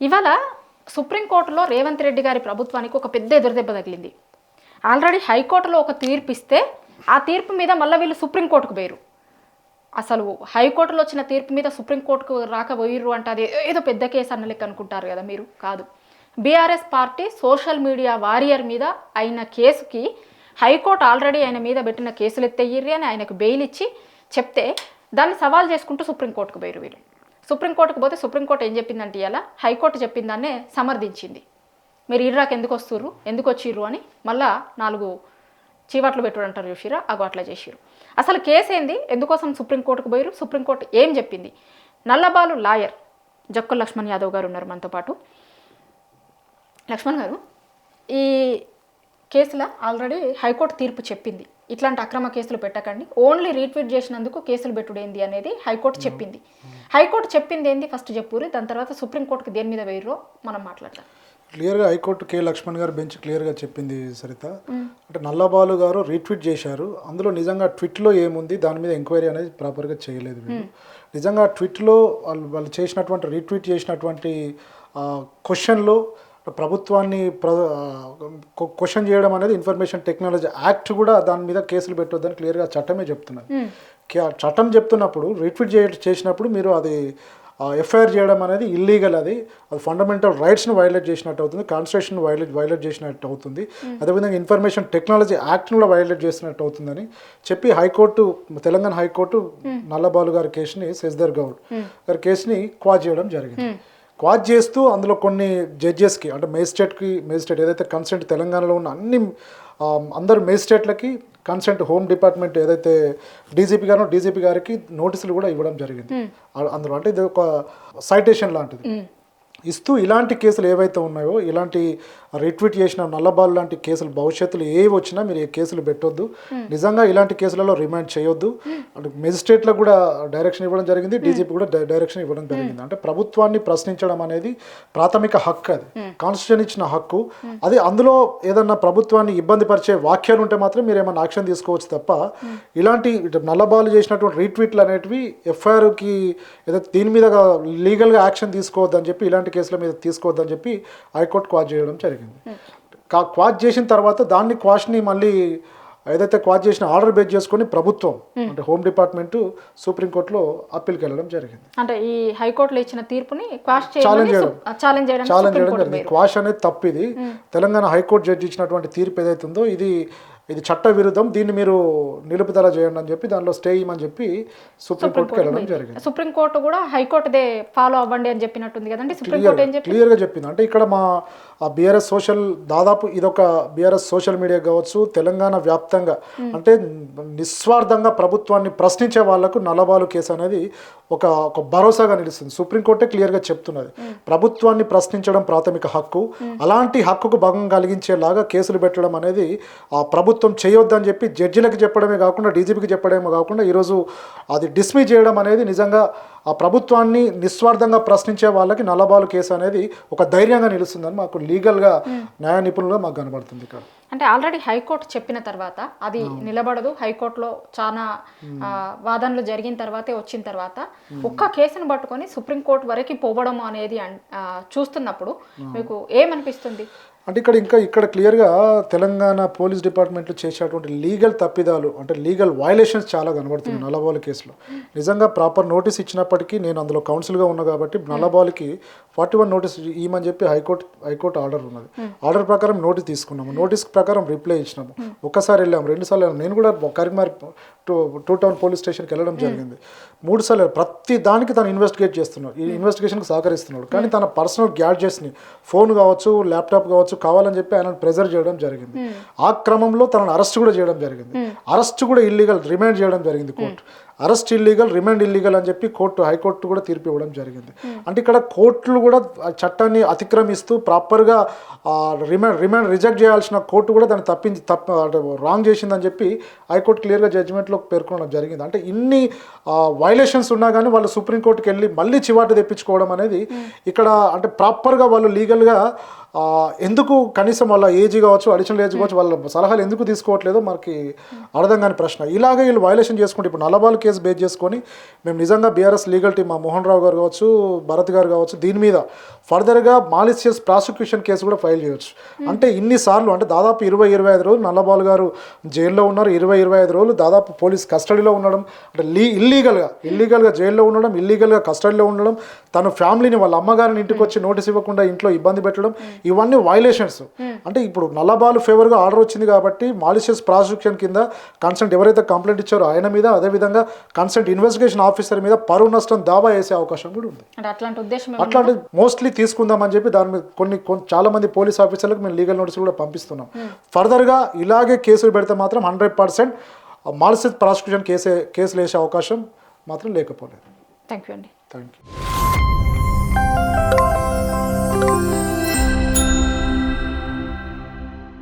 ఇవాళ సుప్రీంకోర్టులో రేవంత్ రెడ్డి గారి ప్రభుత్వానికి ఒక పెద్ద ఎదురుదెబ్బ తగిలింది. ఆల్రెడీ హైకోర్టులో ఒక తీర్పు ఇస్తే ఆ తీర్పు మీద మళ్ళీ వీళ్ళు సుప్రీంకోర్టుకు పోయారు. అసలు హైకోర్టులో వచ్చిన తీర్పు మీద సుప్రీంకోర్టుకు రాకపోయిర్రు అంటే అది ఏదో పెద్ద కేసు అన్న లెక్క అనుకుంటారు కదా మీరు. కాదు, BRS party social media warrior మీద అయిన కేసుకి హైకోర్టు ఆల్రెడీ ఆయన మీద పెట్టిన కేసులు ఎత్తయ్యిర్రి అని ఆయనకు బెయిల్ ఇచ్చి చెప్తే దాన్ని సవాల్ చేసుకుంటూ సుప్రీంకోర్టుకు పోయారు వీళ్ళు. సుప్రీంకోర్టుకు పోతే సుప్రీంకోర్టు ఏం చెప్పిందంటే ఇలా హైకోర్టు చెప్పిందాన్నే సమర్థించింది. మీరు ఇర్రాకు ఎందుకు వస్తుర్రు, ఎందుకు వచ్చిర్రు అని మళ్ళా 4 చీవాట్లు పెట్టుడు అంటారు చూసిరా, అగో అట్లా చేసిర్రు. అసలు కేసు ఏంది, ఎందుకోసం సుప్రీంకోర్టుకు పోయారు, సుప్రీంకోర్టు ఏం చెప్పింది? నల్లబాలు లాయర్ జక్కుల లక్ష్మణ్ యాదవ్ గారు ఉన్నారు మనతో పాటు. లక్ష్మణ్ గారు, ఈ కేసులో ఆల్రెడీ హైకోర్టు తీర్పు చెప్పింది, ఇట్లాంటి అక్రమ కేసులు పెట్టకండి, ఓన్లీ రీట్వీట్ చేసినందుకు కేసులు పెట్టుడేంది అనేది హైకోర్టు చెప్పింది. హైకోర్టు చెప్పింది ఏంది ఫస్ట్ చెప్పుర్రి, దాని తర్వాత సుప్రీంకోర్టుకి దేని మీద వేయరో మనం మాట్లాడతాం. క్లియర్గా హైకోర్టు కే లక్ష్మణ్ గారు బెంచ్ క్లియర్గా చెప్పింది సరిత. అంటే నల్లబాలు గారు రీట్వీట్ చేశారు, అందులో నిజంగా ట్వీట్లో ఏముంది దాని మీద ఎంక్వైరీ అనేది ప్రాపర్గా చేయలేదు వీళ్ళు. నిజంగా ట్వీట్లో వాళ్ళు చేసినటువంటి రీట్వీట్ చేసినటువంటి క్వశ్చన్లో ప్రభుత్వాన్ని క్వశ్చన్ చేయడం అనేది ఇన్ఫర్మేషన్ టెక్నాలజీ యాక్ట్ కూడా దాని మీద కేసులు పెట్టొద్దని క్లియర్గా చట్టమే చెప్తున్నారు. చట్టం చెప్తున్నప్పుడు రీట్వీట్ చేసినప్పుడు మీరు అది ఎఫ్ఐఆర్ చేయడం అనేది ఇల్లీగల్, అది ఫండమెంటల్ రైట్స్ని వైలేట్ చేసినట్టు అవుతుంది, కాన్స్టిట్యూషన్ వైలేట్ చేసినట్టు అవుతుంది, అదేవిధంగా ఇన్ఫర్మేషన్ టెక్నాలజీ యాక్ట్ని కూడా వైలేట్ చేసినట్టు అవుతుందని చెప్పి హైకోర్టు, తెలంగాణ హైకోర్టు నల్లబాలు గారి కేసుని, శశిధర్ గౌడ్ గారి కేసుని క్వాజ్ చేయడం జరిగింది. క్వాజ్ చేస్తూ అందులో కొన్ని జడ్జెస్కి, అంటే మేజిస్ట్రేట్ ఏదైతే కన్సెంట్ తెలంగాణలో ఉన్న అందరు మేజిస్ట్రేట్లకి కన్సెంట్ హోమ్ డిపార్ట్మెంట్ ఏదైతే డీజీపీ గారికి నోటీసులు కూడా ఇవ్వడం జరిగింది. అందులో అంటే ఇది ఒక సైటేషన్ లాంటిది ఇస్తూ ఇలాంటి కేసులు ఏవైతే ఉన్నాయో, ఇలాంటి రిట్వీట్ చేసిన నల్లబాలు లాంటి కేసులు భవిష్యత్తులో ఏవి వచ్చినా మీరు ఏ కేసులు పెట్టొద్దు, నిజంగా ఇలాంటి కేసులలో రిమాండ్ చేయొద్దు, అంటే మెజిస్ట్రేట్లకు కూడా డైరెక్షన్ ఇవ్వడం జరిగింది, డీజీపీ కూడా డైరెక్షన్ ఇవ్వడం జరిగింది. అంటే ప్రభుత్వాన్ని ప్రశ్నించడం అనేది ప్రాథమిక హక్కు, అది కాన్స్టిట్యూషన్ ఇచ్చిన హక్కు. అది అందులో ఏదన్నా ప్రభుత్వాన్ని ఇబ్బంది పరిచే వాక్యాలు ఉంటే మాత్రం మీరు ఏమైనా యాక్షన్ తీసుకోవచ్చు తప్ప ఇలాంటి నల్లబాలు చేసినటువంటి రీట్వీట్లు అనేటివి ఎఫ్ఐఆర్కి ఏదైతే దీని మీద లీగల్గా యాక్షన్ తీసుకోవద్దని చెప్పి, ఇలాంటి కేసుల మీద తీసుకోవద్దని చెప్పి హైకోర్టు క్వాజ్ చేయడం జరిగింది. క్వాజ్ చేసిన తర్వాత దాన్ని క్వాష్ని మళ్ళీ ఏదైతే క్వాజ్ చేసిన ఆర్డర్ బేస్ చేసుకొని ప్రభుత్వం అంటే హోమ్ డిపార్ట్మెంట్ సుప్రీంకోర్టులో అప్పీల్కి వెళ్ళడం జరిగింది. అంటే ఈ హైకోర్టులో ఇచ్చిన తీర్పుని ఛాలెంజ్ చేయడం జరిగింది. క్వాష్ అనేది తప్పు, ఇది తెలంగాణ హైకోర్టు జడ్జి ఇచ్చినటువంటి తీర్పు ఏదైతే ఉందో ఇది చట్ట విరుద్ధం, దీన్ని మీరు నిలుపుదల చేయండి అని చెప్పి దానిలో స్టే ఇవ్వమని చెప్పి సుప్రీంకోర్టుకి వెళ్ళడం జరిగింది. సుప్రీంకోర్టు కూడా హైకోర్టుదే ఫాలో అవ్వండి అని చెప్పినట్టుంది కదండి. సుప్రీంకోర్టు ఏం చెప్పి క్లియర్గా చెప్పింది. అంటే ఇక్కడ మా బీఆర్ఎస్ దాదాపు ఇదొక బీఆర్ఎస్ సోషల్ మీడియా కావచ్చు, తెలంగాణ వ్యాప్తంగా అంటే నిస్వార్థంగా ప్రభుత్వాన్ని ప్రశ్నించే వాళ్లకు నల్లబాలు కేసు అనేది ఒక భరోసాగా నిలుస్తుంది. సుప్రీంకోర్టే క్లియర్గా చెప్తున్నది, ప్రభుత్వాన్ని ప్రశ్నించడం ప్రాథమిక హక్కు, అలాంటి హక్కుకు భంగం కలిగించేలాగా కేసులు పెట్టడం అనేది ప్రభుత్వం చేయొద్దని చెప్పి జడ్జిలకు చెప్పడమే కాకుండా, డీజీపీకి చెప్పడమే కాకుండా ఈరోజు అది డిస్మిస్ చేయడం అనేది నిజంగా ఆ ప్రభుత్వాన్ని నిస్వార్థంగా ప్రశ్నించే వాళ్ళకి నల్లబాలు కేసు అనేది ఒక ధైర్యంగా నిలుస్తుందని మాకు లీగల్గా న్యాయ నిపుణులుగా మాకు కనబడుతుంది. ఇక్కడ అంటే ఆల్రెడీ హైకోర్టు చెప్పిన తర్వాత అది నిలబడదు, హైకోర్టులో చాలా వాదనలు జరిగిన తర్వాతే వచ్చిన తర్వాత ఒక్క కేసును పట్టుకొని సుప్రీంకోర్టు వరకు పోవడం అనేది చూస్తున్నప్పుడు మీకు ఏమనిపిస్తుంది? అంటే ఇక్కడ క్లియర్గా తెలంగాణ పోలీస్ డిపార్ట్మెంట్లో చేసేటువంటి లీగల్ తప్పిదాలు, అంటే లీగల్ వయలేషన్స్ చాలా కనబడుతుంది నల్లబాలు కేసులో. నిజంగా ప్రాపర్ నోటీస్ ఇచ్చినప్పటికీ, నేను అందులో కౌన్సిల్గా ఉన్నా కాబట్టి నల్లబాలుకి 41 నోటీస్ ఇవ్వమని చెప్పి హైకోర్టు ఆర్డర్ ఉన్నది. ఆర్డర్ ప్రకారం నోటీస్ తీసుకున్నాము, నోటీస్ ప్రకారం రిప్లై ఇచ్చినాము, ఒక్కసారి వెళ్ళాము, 2 సార్లు వెళ్ళాము. నేను కూడా కరీంనగర్ 2 టౌన్ పోలీస్ స్టేషన్కి వెళ్ళడం జరిగింది. 3 సార్లు ప్రతి దానికి తను ఇన్వెస్టిగేట్ చేస్తున్నాడు, ఈ ఇన్వెస్టిగేషన్కి సహకరిస్తున్నాడు. కానీ తన పర్సనల్ గ్యాడ్జెట్స్ని, ఫోన్ కావచ్చు, ల్యాప్టాప్ కావచ్చు కావాలని చెప్పి ఆయన ప్రెజర్ చేయడం జరిగింది. ఆ క్రమంలో తనను అరెస్ట్ కూడా చేయడం జరిగింది. అరెస్ట్ కూడా ఇల్లీగల్, రిమాండ్ చేయడం జరిగింది court. Arrest illegal, remand illegal అని చెప్పి హైకోర్టు కూడా తీర్పు ఇవ్వడం జరిగింది. అంటే ఇక్కడ కోర్టులు కూడా చట్టాన్ని అతిక్రమిస్తూ ప్రాపర్గా రిమాండ్ రిజెక్ట్ చేయాల్సిన కోర్టు కూడా దాన్ని రాంగ్ చేసిందని చెప్పి హైకోర్టు క్లియర్గా జడ్జిమెంట్లో పేర్కొనడం జరిగింది. అంటే ఇన్ని వైలేషన్స్ ఉన్నా కానీ వాళ్ళు సుప్రీంకోర్టుకి వెళ్ళి మళ్ళీ చివాటు తెప్పించుకోవడం అనేది ఇక్కడ అంటే ప్రాపర్గా వాళ్ళు లీగల్గా ఎందుకు కనీసం వాళ్ళ ఏజ్ కావచ్చు, అడిషనల్ ఏజ్ కావచ్చు, వాళ్ళ సలహాలు ఎందుకు తీసుకోవట్లేదో మనకి అర్థం కాని ప్రశ్న. ఇలాగే వీళ్ళు వైలేషన్ చేసుకుంటే ఇప్పుడు నల్లబాలు కేసు బేస్ చేసుకొని మేము నిజంగా బీఆర్ఎస్ లీగల్ టీమ్ మా మోహన్ రావు గారు కావచ్చు, భరత్ గారు కావచ్చు, దీని మీద ఫర్దర్గా మాలిషియస్ ప్రాసిక్యూషన్ కేసు కూడా ఫైల్ చేయొచ్చు. అంటే ఇన్నిసార్లు అంటే దాదాపు 20-25 రోజులు నల్లబాలు గారు జైల్లో ఉన్నారు, 20-25 రోజులు దాదాపు పోలీస్ కస్టడీలో ఉండడం, అంటే ఇల్లీగల్గా జైల్లో ఉండడం, ఇల్లీగల్గా కస్టడీలో ఉండడం, తన ఫ్యామిలీని వాళ్ళ అమ్మగారిని ఇంటికి వచ్చి నోటీస్ ఇవ్వకుండా ఇంట్లో ఇబ్బంది పెట్టడం, ఇవన్నీ వైలేషన్స్. అంటే ఇప్పుడు నల్లబాలు ఫేవర్గా ఆర్డర్ వచ్చింది కాబట్టి మాలిషియస్ ప్రాసిక్యూషన్ కింద కన్సెంట్ ఎవరైతే కంప్లైంట్ ఇచ్చారో ఆయన మీద, అదేవిధంగా కన్సెంట్ ఇన్వెస్టిగేషన్ ఆఫీసర్ మీద పరువు నష్టం దావా వేసే అవకాశం కూడా ఉంది. అట్లాంటి ఉద్దేశం అట్లాంటి మోస్ట్లీ తీసుకుందామని చెప్పి దాని మీద కొన్ని చాలా మంది పోలీస్ ఆఫీసర్లకు మేము లీగల్ నోటీసులు కూడా పంపిస్తున్నాం. ఫర్దర్గా ఇలాగే కేసులు పెడితే మాత్రం 100% మాలిషియస్ ప్రాసిక్యూషన్ కేసులు వేసే అవకాశం మాత్రం లేకపోలేదు. థ్యాంక్ యూ అండి. Thank you.